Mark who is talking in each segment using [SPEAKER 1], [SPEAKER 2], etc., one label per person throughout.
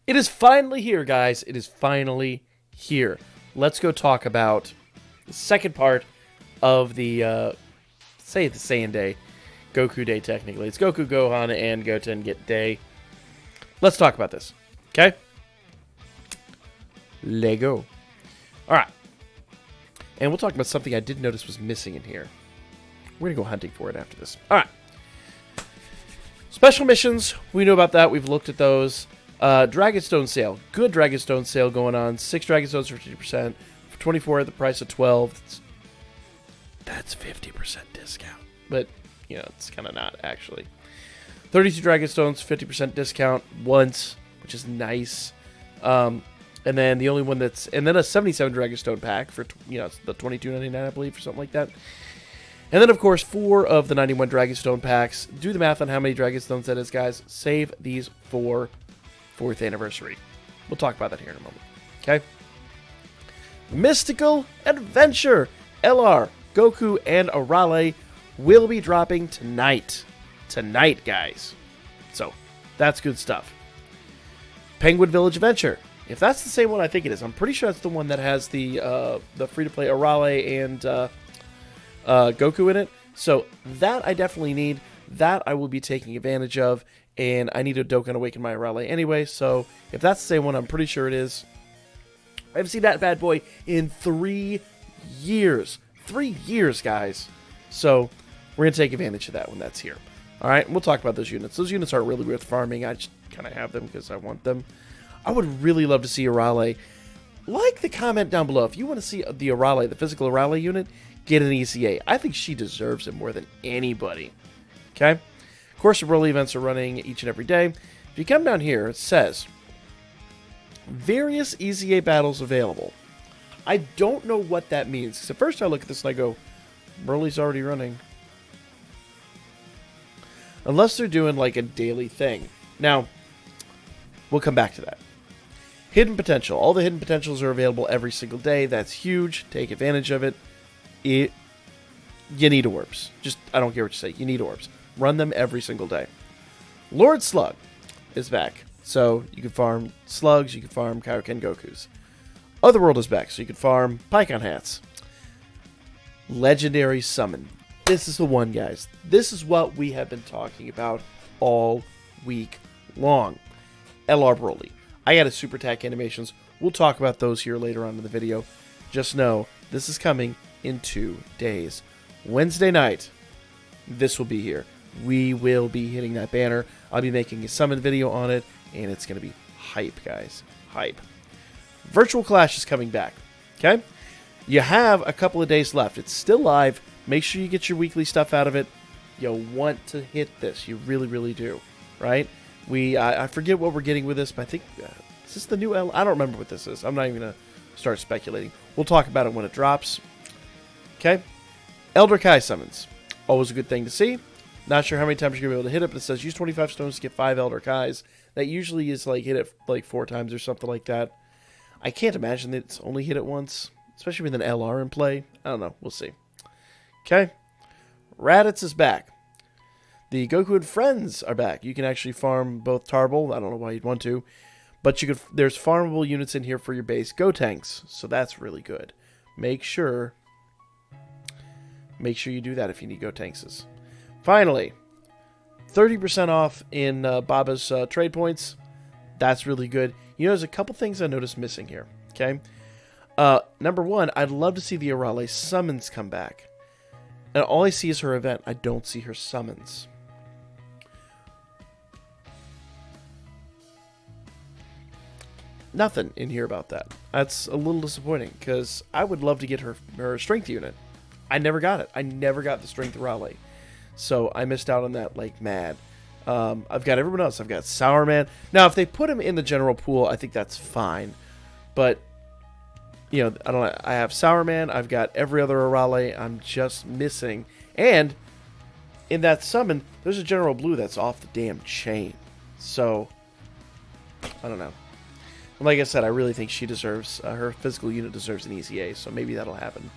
[SPEAKER 1] It is finally here, guys. It is finally here. Let's go talk about the second part of the, say the Saiyan Day, Goku Day technically. It's Goku, Gohan, and Goten get Day. Let's talk about this, okay? Lego. Alright. And we'll talk about something I did notice was missing in here. We're going to go hunting for it after this. Alright. Special missions, we know about that. We've looked at those. Dragonstone sale. Good Dragonstone sale going on. 6 Dragonstones for 50%. For 24 at the price of 12. That's 50% discount. But, you know, it's kind of not, actually. 32 Dragonstones, 50% discount once, which is nice. And then the only one that's... And then a 77 Dragonstone pack for, you know, it's the $22.99, I believe, or something like that. And then, of course, 4 of the 91 Dragonstone packs. Do the math on how many Dragonstones that is, guys. Save these for 4th anniversary. We'll talk about that here in a moment. Okay? Mystical Adventure. LR, Goku, and Arale will be dropping tonight. Tonight, guys. So, that's good stuff. Penguin Village Adventure. If that's the same one, I think it is. I'm pretty sure that's the one that has the free-to-play Arale and Goku in it. So, that I definitely need. That I will be taking advantage of. And I need a Dokkan Awaken my Arale anyway, so if that's the same one, I'm pretty sure it is. I haven't seen that bad boy in 3 years. 3 years, guys. So we're going to take advantage of that when that's here. Alright, we'll talk about those units. Those units aren't really worth farming. I just kind of have them because I want them. I would really love to see Arale. Like the comment down below. If you want to see the Arale, the physical Arale unit, get an ECA. I think she deserves it more than anybody. Okay? Of course, the Broly events are running each and every day. If you come down here, it says, various EZA battles available. I don't know what that means. Because at first I look at this and I go, Broly's already running. Unless they're doing like a daily thing. Now, we'll come back to that. Hidden potential. All the hidden potentials are available every single day. That's huge. Take advantage of it. You need orbs. Just, I don't care what you say. You need orbs. Run them every single day. Lord Slug is back. So you can farm slugs, you can farm Kaioken Gokus. Otherworld is back, so you can farm Pycon hats. Legendary Summon. This is the one, guys. This is what we have been talking about all week long. LR Broly. I got a super attack animations. We'll talk about those here later on in the video. Just know, this is coming in 2 days. Wednesday night, this will be here. We will be hitting that banner. I'll be making a summon video on it, and it's going to be hype, guys. Hype. Virtual Clash is coming back, okay? You have a couple of days left. It's still live. Make sure you get your weekly stuff out of it. You want to hit this. You really, really do, right? I forget what we're getting with this, but I think, is this the new L? I don't remember what this is. I'm not even going to start speculating. We'll talk about it when it drops, okay? Elder Kai summons. Always a good thing to see. Not sure how many times you're going to be able to hit it, but it says use 25 stones to get 5 Elder Kais. That usually is like hit it like 4 times or something like that. I can't imagine that it's only hit it once, especially with an LR in play. I don't know. We'll see. Okay. Raditz is back. The Goku and Friends are back. You can actually farm both Tarble. I don't know why you'd want to. But you could. There's farmable units in here for your base Gotenks. So that's really good. Make sure you do that if you need Gotenkses. Finally, 30% off in Baba's trade points. That's really good. You know, there's a couple things I noticed missing here. Okay. Number one, I'd love to see the Arale summons come back. And all I see is her event. I don't see her summons. Nothing in here about that. That's a little disappointing because I would love to get her strength unit. I never got it. I never got the strength Arale. So I missed out on that like mad. I've got everyone else. I've got Sour Man. Now, if they put him in the general pool, I think that's fine. But, you know, I have Sour Man. I've got every other Arale. I'm just missing. And in that summon, there's a General Blue that's off the damn chain. So, I don't know. Like I said, I really think she deserves, her physical unit deserves an ECA. So maybe that'll happen.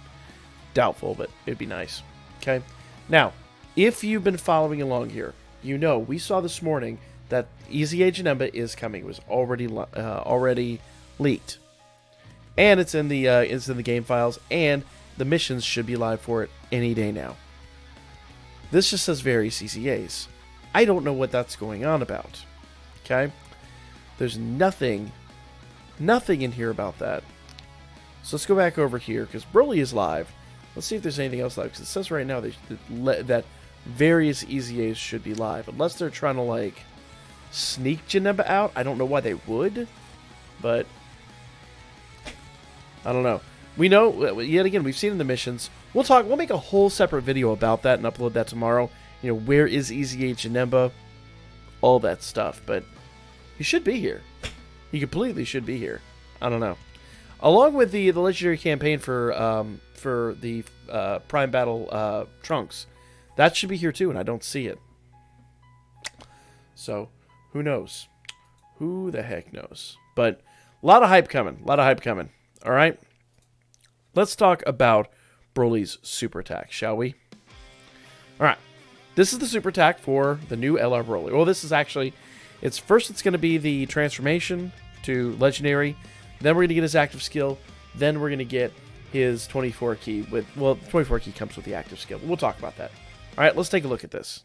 [SPEAKER 1] Doubtful, but it'd be nice. Okay? Now, if you've been following along here, you know we saw this morning that Easy Age Janemba is coming. It was already leaked, and it's in the game files, and the missions should be live for it any day now. This just says various EZAs. I don't know what that's going on about. Okay, there's nothing in here about that. So let's go back over here because Broly is live. Let's see if there's anything else live, because it says right now that various EZAs should be live, unless they're trying to like sneak Janemba out. I don't know why they would, but I don't know. We know, yet again, we've seen in the missions. We'll make a whole separate video about that and upload that tomorrow. You know, where is Easy Age Janemba? All that stuff, but he should be here. He completely should be here. I don't know. Along with the legendary campaign for the Prime Battle Trunks, that should be here too, and I don't see it. So, who knows? Who the heck knows? But a lot of hype coming. All right? Let's talk about Broly's super attack, shall we? All right. This is the super attack for the new LR Broly. Well, this is actually... It's going to be the transformation to legendary. Then we're going to get his active skill. Then we're going to get his 24 key. The 24 key comes with the active skill. We'll talk about that. All right, let's take a look at this.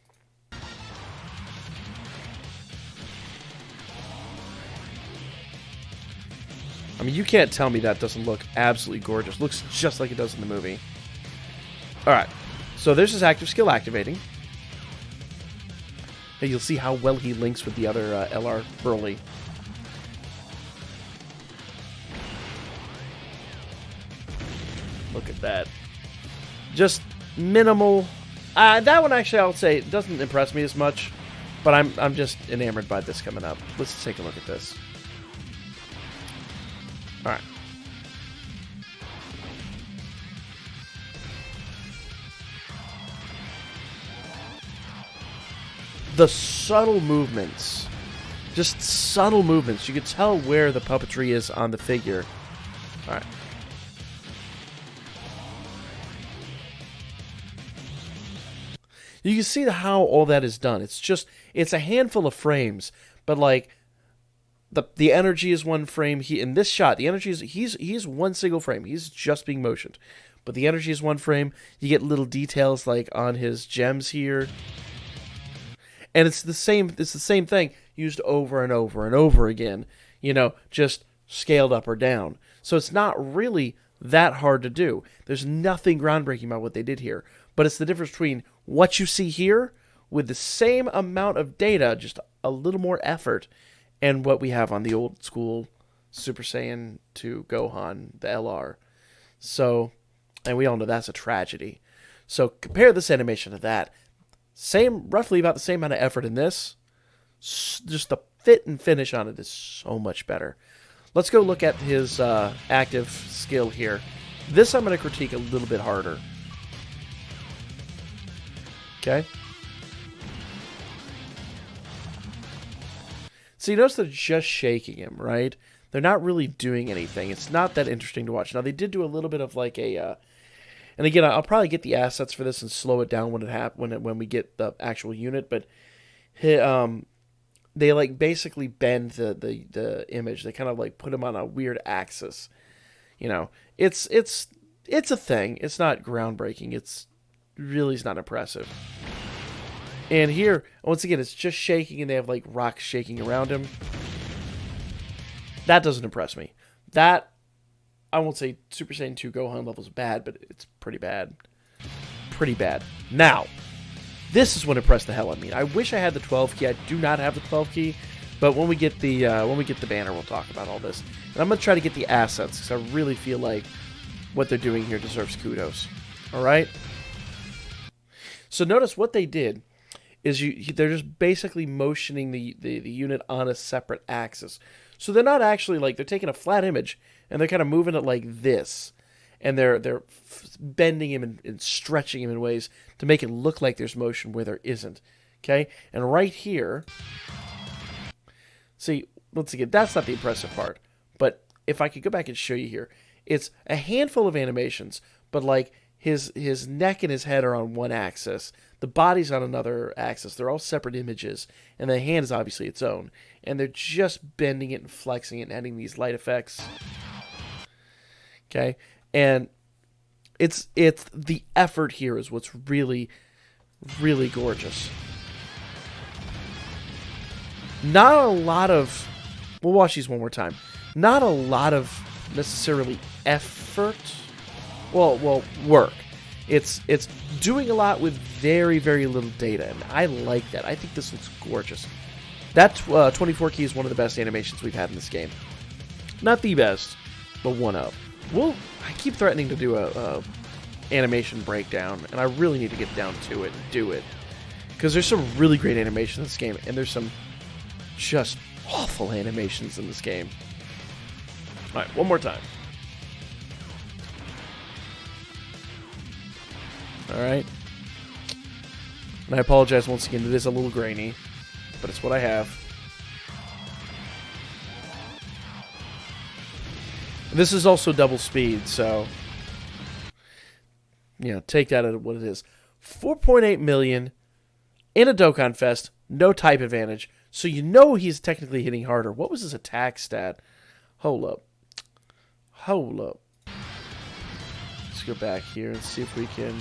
[SPEAKER 1] I mean, you can't tell me that doesn't look absolutely gorgeous. Looks just like it does in the movie. All right, so there's his active skill activating. And you'll see how well he links with the other LR Broly. Look at that. Just minimal. That one actually, I would say, doesn't impress me as much. But I'm just enamored by this coming up. Let's take a look at this. All right. The subtle movements. Just subtle movements. You can tell where the puppetry is on the figure. All right. You can see how all that is done. It's a handful of frames, but like the energy is one frame. In this shot, the energy is he's one single frame. He's just being motioned, but the energy is one frame. You get little details like on his gems here, and it's the same thing used over and over and over again. You know, just scaled up or down. So it's not really that hard to do. There's nothing groundbreaking about what they did here, but it's the difference between what you see here with the same amount of data, just a little more effort, and what we have on the old school Super Saiyan 2 Gohan, the LR. So, and we all know that's a tragedy. So compare this animation to that. Roughly about the same amount of effort in this. Just the fit and finish on it is so much better. Let's go look at his active skill here. This I'm going to critique a little bit harder. Okay. So you notice they're just shaking him, right? They're not really doing anything. It's not that interesting to watch. Now, they did do a little bit of like a... and again, I'll probably get the assets for this and slow it down when we get the actual unit, but they like basically bend the image. They kind of like put him on a weird axis. You know, it's a thing. It's not groundbreaking. It's not impressive. And here, once again, it's just shaking, and they have like rocks shaking around him. That doesn't impress me. That, I won't say Super Saiyan 2 Gohan level is bad, but it's pretty bad. Pretty bad. Now, this is what impressed the hell out of me. I wish I had the 12 key. I do not have the 12 key, but when we get the banner, we'll talk about all this. And I'm gonna try to get the assets because I really feel like what they're doing here deserves kudos. All right. So notice what they did is they're just basically motioning the unit on a separate axis. So they're not actually like, they're taking a flat image and they're kind of moving it like this. And they're bending him and stretching him in ways to make it look like there's motion where there isn't. Okay? And right here, see, once again, that's not the impressive part. But if I could go back and show you here, it's a handful of animations, but like his neck and his head are on one axis. The body's on another axis. They're all separate images. And the hand is obviously its own. And they're just bending it and flexing it and adding these light effects. Okay? And it's the effort here is what's really, really gorgeous. Not a lot of... We'll watch these one more time. Not a lot of necessarily effort. Well, work. It's doing a lot with very, very little data, and I like that. I think this looks gorgeous. That 24 key is one of the best animations we've had in this game. Not the best, but one of. I keep threatening to do a animation breakdown, and I really need to get down to it and do it. Because there's some really great animation in this game, and there's some just awful animations in this game. Alright, one more time. Alright. And I apologize once again, it is a little grainy, but it's what I have. This is also double speed, so take that at what it is. 4.8 million in a Dokkan Fest, no type advantage, so he's technically hitting harder. What was his attack stat? Hold up. Let's go back here and see if we can...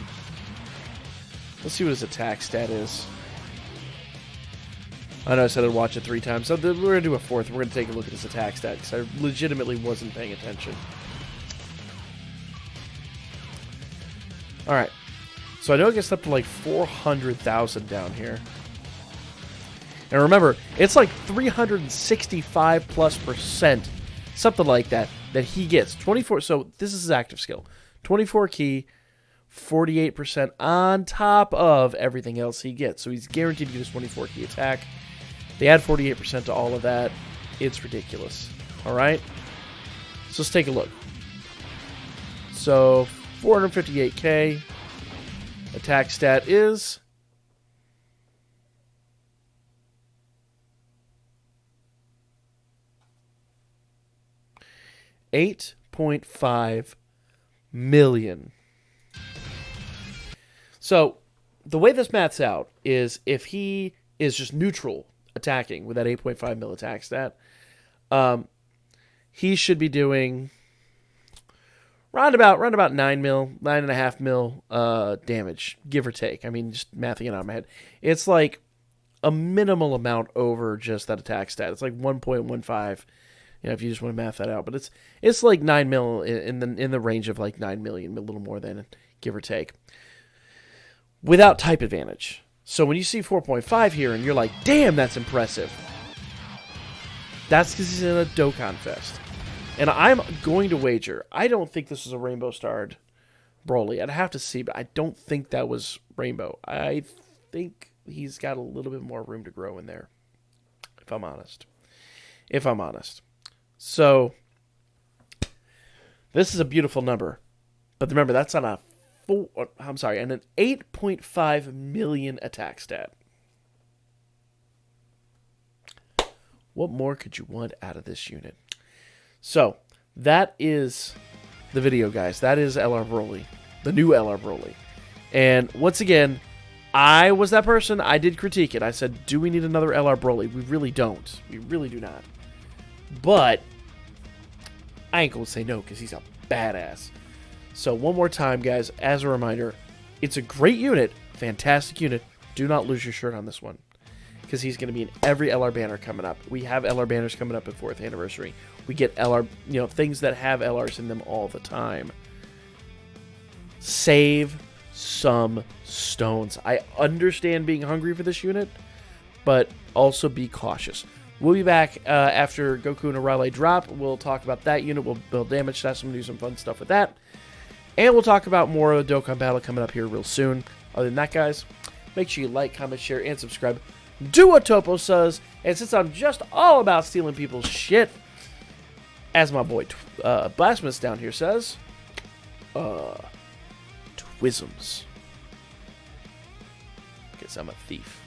[SPEAKER 1] Let's see what his attack stat is. I know I said I'd watch it 3 times, so we're going to do a 4th. We're going to take a look at his attack stat, because I legitimately wasn't paying attention. Alright. So I know it gets up to like 400,000 down here. And remember, it's like 365+%, something like that he gets. 24, so this is his active skill. 24 key, 48% on top of everything else he gets. So he's guaranteed to get his 24 key attack. They add 48% to all of that. It's ridiculous. Alright? So let's take a look. So 458k. Attack stat is... $8.5 million. So, the way this maths out is if he is just neutral attacking with that 8.5 mil attack stat, he should be doing round about 9 mil, 9.5 mil damage, give or take. I mean, just mathing it out in my head. It's like a minimal amount over just that attack stat. It's like 1.15. If you just want to math that out, but it's like 9 mil in the range of like 9 million, a little more than, give or take, without type advantage. So when you see 4.5 here, and you're like, damn, that's impressive. That's because he's in a Dokkan Fest, and I'm going to wager I don't think this is a rainbow starred Broly. I'd have to see, but I don't think that was rainbow. I think he's got a little bit more room to grow in there, if I'm honest. So, this is a beautiful number, but remember, that's on an 8.5 million attack stat. What more could you want out of this unit? So, that is the video, guys. That is LR Broly, the new LR Broly. And once again, I was that person. I did critique it. I said, do we need another LR Broly? We really don't. We really do not. But I ain't going to say no because he's a badass. So one more time, guys, as a reminder, it's a great unit, fantastic unit. Do not lose your shirt on this one because he's going to be in every LR banner coming up. We have LR banners coming up at 4th anniversary. We get LR, things that have LRs in them all the time. Save some stones. I understand being hungry for this unit, but also be cautious. We'll be back after Goku and Arale drop. We'll talk about that unit. We'll build damage stats. We'll do some fun stuff with that. And we'll talk about more of the Dokkan battle coming up here real soon. Other than that, guys, make sure you like, comment, share, and subscribe. Do what Topo says. And since I'm just all about stealing people's shit, as my boy Blasphemous down here says, Twisms. Guess I'm a thief.